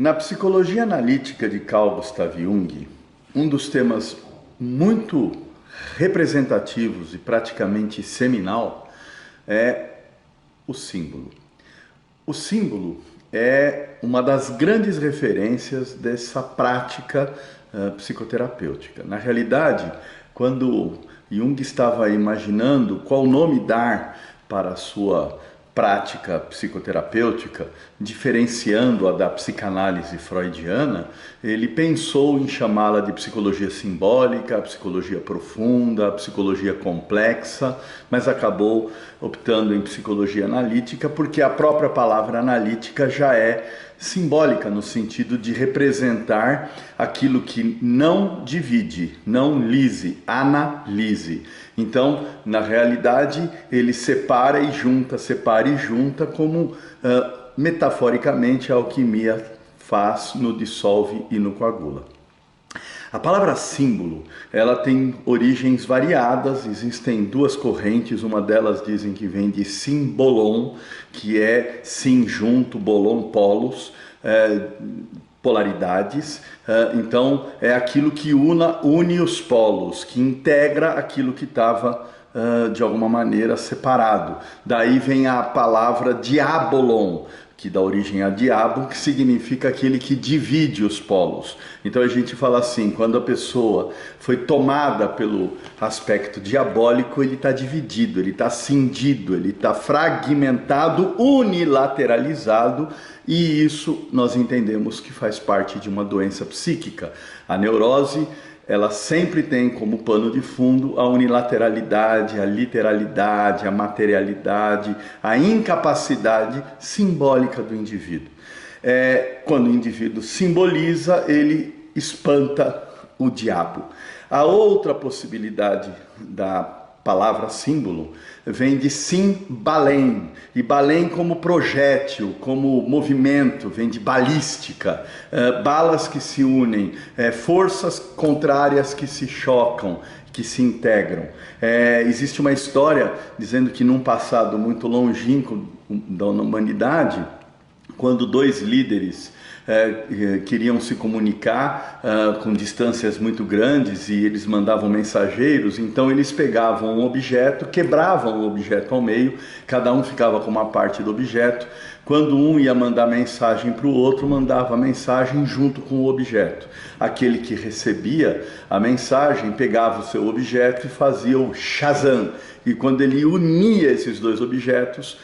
Na psicologia analítica de Carl Gustav Jung, um dos temas muito representativos e praticamente seminal é o símbolo. O símbolo é uma das grandes referências dessa prática psicoterapêutica. Na realidade, quando Jung estava imaginando qual nome dar para a sua prática psicoterapêutica, diferenciando-a da psicanálise freudiana, ele pensou em chamá-la de psicologia simbólica, psicologia profunda, psicologia complexa, mas acabou optando em psicologia analítica porque a própria palavra analítica já é simbólica no sentido de representar aquilo que não divide, não lise, analise. Então, na realidade, ele separa e junta, como metaforicamente a alquimia faz no dissolve e no coagula. A palavra símbolo, ela tem origens variadas, existem duas correntes, uma delas dizem que vem de simbolon, que é sim junto, bolon polos, polaridades, então é aquilo que une os polos, que integra aquilo que estava de alguma maneira separado. Daí vem a palavra diabolon, que dá origem a diabo, que significa aquele que divide os polos. Então a gente fala assim, quando a pessoa foi tomada pelo aspecto diabólico, ele está dividido, ele está cindido, ele está fragmentado, unilateralizado, e isso nós entendemos que faz parte de uma doença psíquica. A neurose, ela sempre tem como pano de fundo a unilateralidade, a literalidade, a materialidade, a incapacidade simbólica do indivíduo. Quando o indivíduo simboliza, ele espanta o diabo. A outra possibilidade da palavra símbolo vem de sim-balém, e balém como projétil, como movimento, vem de balística, balas que se unem, forças contrárias que se chocam, que se integram. Existe uma história dizendo que num passado muito longínquo da humanidade, quando dois líderes queriam se comunicar com distâncias muito grandes e eles mandavam mensageiros, então eles pegavam um objeto, quebravam o objeto ao meio, cada um ficava com uma parte do objeto. Quando um ia mandar mensagem para o outro, mandava a mensagem junto com o objeto. Aquele que recebia a mensagem pegava o seu objeto e fazia o Shazam, e quando ele unia esses dois objetos,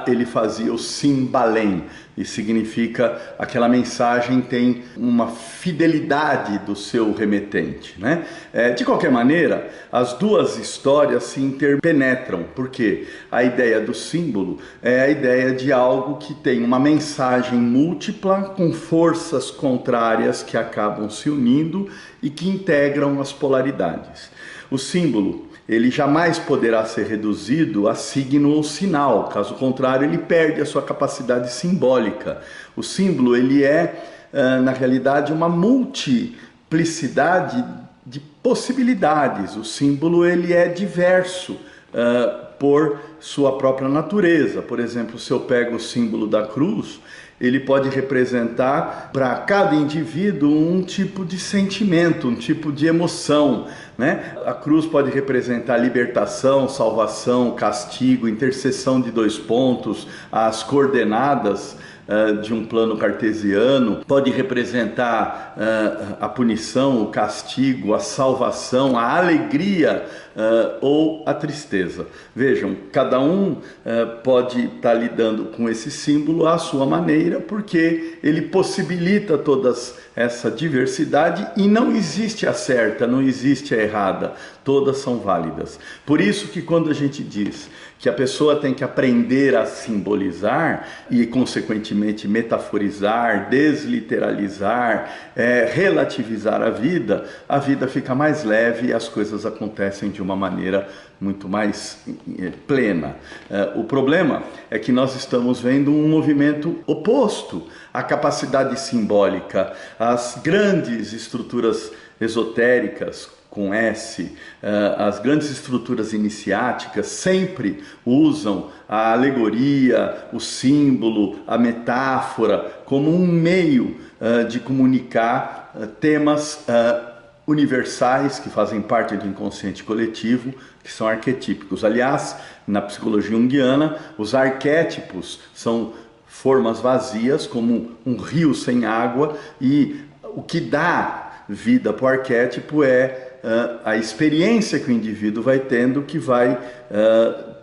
ele fazia o simbalém, e significa aquela mensagem tem uma fidelidade do seu remetente, né? De qualquer maneira, as duas histórias se interpenetram, porque a ideia do símbolo é a ideia de algo que tem uma mensagem múltipla com forças contrárias que acabam se unindo e que integram as polaridades. O símbolo, ele jamais poderá ser reduzido a signo ou sinal, caso contrário ele perde a sua capacidade simbólica. O símbolo, ele na realidade uma multiplicidade de possibilidades. O símbolo, ele é diverso por sua própria natureza. Por exemplo, se eu pego o símbolo da cruz, ele pode representar para cada indivíduo um tipo de sentimento, um tipo de emoção, né? A cruz pode representar libertação, salvação, castigo, interseção de dois pontos, as coordenadas de um plano cartesiano, pode representar a punição, o castigo, a salvação, a alegria ou a tristeza. Vejam, cada um pode estar lidando com esse símbolo à sua maneira, porque ele possibilita toda essa diversidade e não existe a certa, não existe a errada, todas são válidas. Por isso que quando a gente diz que a pessoa tem que aprender a simbolizar e, consequentemente, metaforizar, desliteralizar, relativizar a vida fica mais leve e as coisas acontecem de uma maneira muito mais plena. O problema é que nós estamos vendo um movimento oposto à capacidade simbólica. As grandes estruturas esotéricas, com S, as grandes estruturas iniciáticas sempre usam a alegoria, o símbolo, a metáfora como um meio de comunicar temas universais que fazem parte do inconsciente coletivo, que são arquetípicos. Aliás, na psicologia junguiana, os arquétipos são formas vazias, como um rio sem água, e o que dá vida para o arquétipo é a experiência que o indivíduo vai tendo, que vai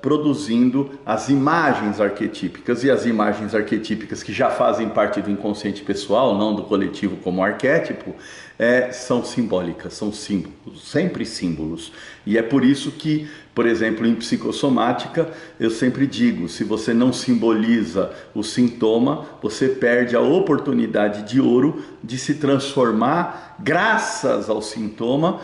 produzindo as imagens arquetípicas, e as imagens arquetípicas que já fazem parte do inconsciente pessoal, não do coletivo como arquétipo, são simbólicas, são símbolos, sempre símbolos. E é por isso que, por exemplo, em psicossomática, eu sempre digo, se você não simboliza o sintoma, você perde a oportunidade de ouro de se transformar graças ao sintoma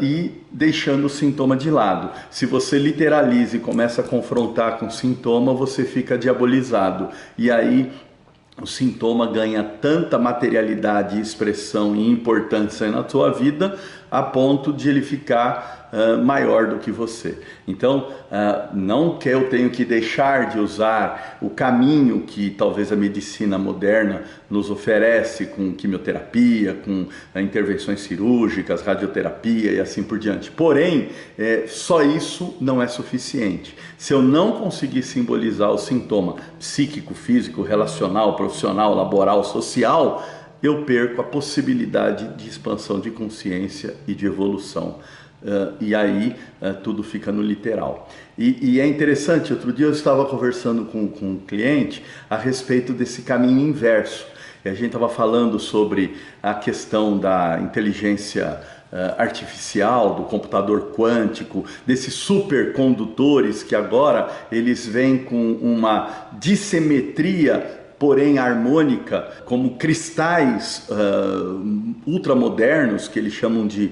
e deixando o sintoma de lado. Se você literaliza e começa a confrontar com o sintoma, você fica diabolizado. E aí o sintoma ganha tanta materialidade, expressão e importância na sua vida, a ponto de ele ficar maior do que você. Então, não que eu tenho que deixar de usar o caminho que talvez a medicina moderna nos oferece, com quimioterapia, com intervenções cirúrgicas, radioterapia e assim por diante. Porém, só isso não é suficiente. Se eu não conseguir simbolizar o sintoma psíquico, físico, relacional, profissional, laboral, social, eu perco a possibilidade de expansão de consciência e de evolução. E aí tudo fica no literal. E é interessante, outro dia eu estava conversando com um cliente a respeito desse caminho inverso. E a gente estava falando sobre a questão da inteligência artificial, do computador quântico, desses supercondutores que agora eles vêm com uma dissimetria, porém harmônica, como cristais ultramodernos, que eles chamam de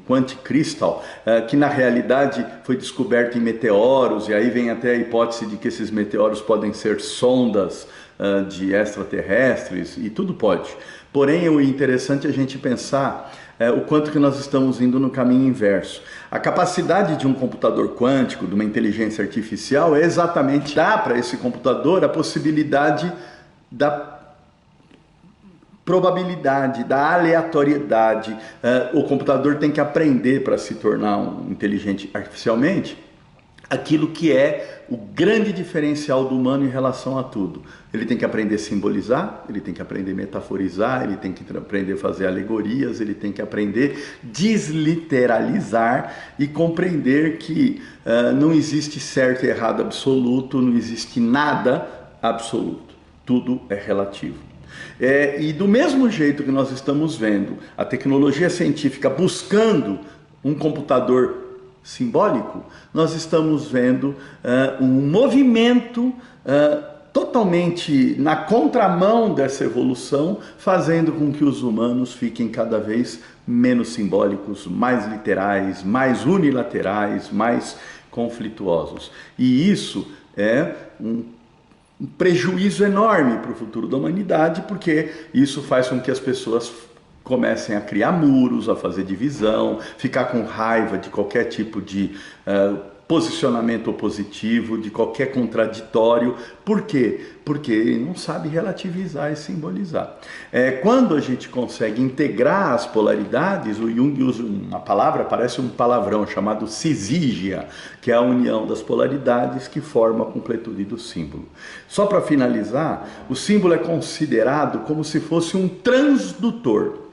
quantic crystal, que na realidade foi descoberto em meteoros, e aí vem até a hipótese de que esses meteoros podem ser sondas de extraterrestres, e tudo pode. Porém, o interessante é a gente pensar o quanto que nós estamos indo no caminho inverso. A capacidade de um computador quântico, de uma inteligência artificial, é exatamente dar para esse computador a possibilidade da probabilidade, da aleatoriedade. O computador tem que aprender para se tornar um inteligente artificialmente aquilo que é o grande diferencial do humano em relação a tudo. Ele tem que aprender a simbolizar, ele tem que aprender a metaforizar, ele tem que aprender a fazer alegorias, ele tem que aprender a desliteralizar e compreender que não existe certo e errado absoluto, não existe nada absoluto, tudo é relativo. E do mesmo jeito que nós estamos vendo a tecnologia científica buscando um computador simbólico, nós estamos vendo um movimento totalmente na contramão dessa evolução, fazendo com que os humanos fiquem cada vez menos simbólicos, mais literais, mais unilaterais, mais conflituosos. E isso é um prejuízo enorme para o futuro da humanidade, porque isso faz com que as pessoas comecem a criar muros, a fazer divisão, ficar com raiva de qualquer tipo de posicionamento opositivo, de qualquer contraditório. Por quê? Porque não sabe relativizar e simbolizar. Quando a gente consegue integrar as polaridades, o Jung usa uma palavra, parece um palavrão, chamado cisígia, que é a união das polaridades que forma a completude do símbolo. Só para finalizar, o símbolo é considerado como se fosse um transdutor.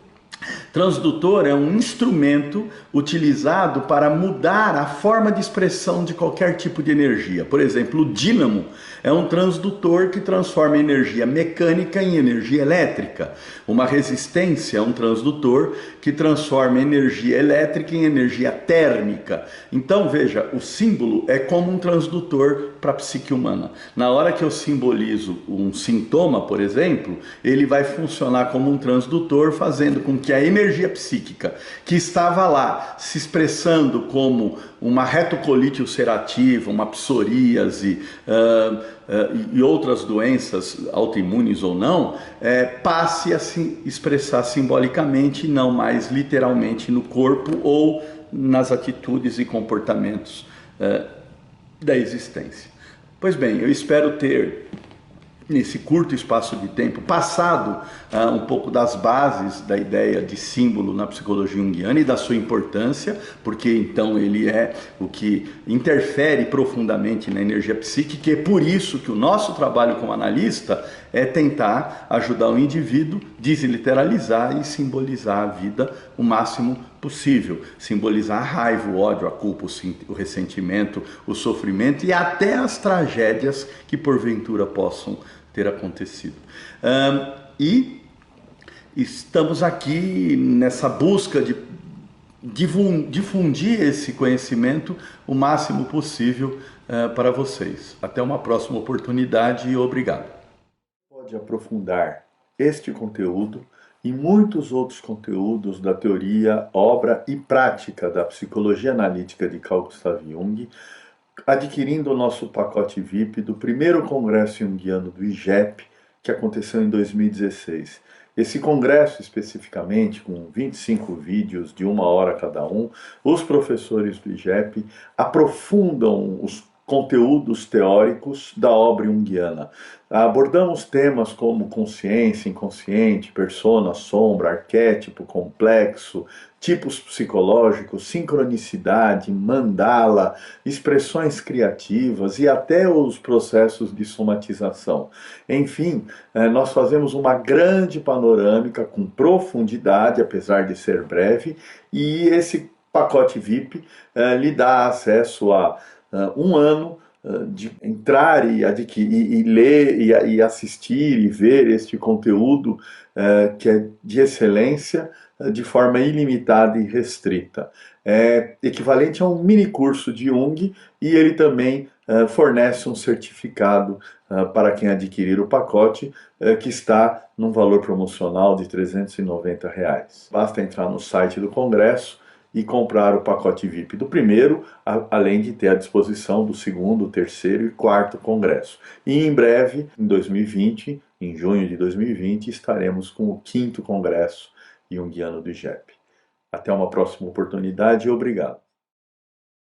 Transdutor é um instrumento utilizado para mudar a forma de expressão de qualquer tipo de energia. Por exemplo, o dínamo é um transdutor que transforma energia mecânica em energia elétrica. Uma resistência é um transdutor que transforma energia elétrica em energia térmica. Então, veja, o símbolo é como um transdutor para a psique humana. Na hora que eu simbolizo um sintoma, por exemplo, ele vai funcionar como um transdutor, fazendo com que a energia energia psíquica que estava lá se expressando como uma retocolite ulcerativa, uma psoríase e outras doenças autoimunes ou não, passe a se expressar simbolicamente, não mais literalmente no corpo ou nas atitudes e comportamentos da existência. Pois bem, eu espero ter, nesse curto espaço de tempo, passado um pouco das bases da ideia de símbolo na psicologia junguiana e da sua importância, porque então ele é o que interfere profundamente na energia psíquica, e é por isso que o nosso trabalho como analista é tentar ajudar o indivíduo a desliteralizar e simbolizar a vida o máximo possível, simbolizar a raiva, o ódio, a culpa, o ressentimento, o sofrimento e até as tragédias que porventura possam ter acontecido. E estamos aqui nessa busca de difundir esse conhecimento o máximo possível para vocês. Até uma próxima oportunidade e obrigado. Pode aprofundar este conteúdo e muitos outros conteúdos da teoria, obra e prática da psicologia analítica de Carl Gustav Jung, adquirindo o nosso pacote VIP do primeiro Congresso Junguiano do IGEP, que aconteceu em 2016. Esse congresso, especificamente, com 25 vídeos de 1 hora cada um, os professores do IGEP aprofundam os conteúdos teóricos da obra junguiana. Abordamos temas como consciência, inconsciente, persona, sombra, arquétipo, complexo, tipos psicológicos, sincronicidade, mandala, expressões criativas e até os processos de somatização. Enfim, nós fazemos uma grande panorâmica com profundidade, apesar de ser breve, e esse pacote VIP lhe dá acesso a 1 ano de entrar e adquirir, e ler, e assistir e ver este conteúdo que é de excelência, de forma ilimitada e restrita. É equivalente a um mini curso de Jung, e ele também fornece um certificado para quem adquirir o pacote, que está num valor promocional de R$ 390. Basta entrar no site do Congresso e comprar o pacote VIP do primeiro, além de ter à disposição do segundo, terceiro e quarto congresso. E em breve, em 2020, em junho de 2020, estaremos com o 5º Congresso Junguiano do IGEP. Até uma próxima oportunidade e obrigado.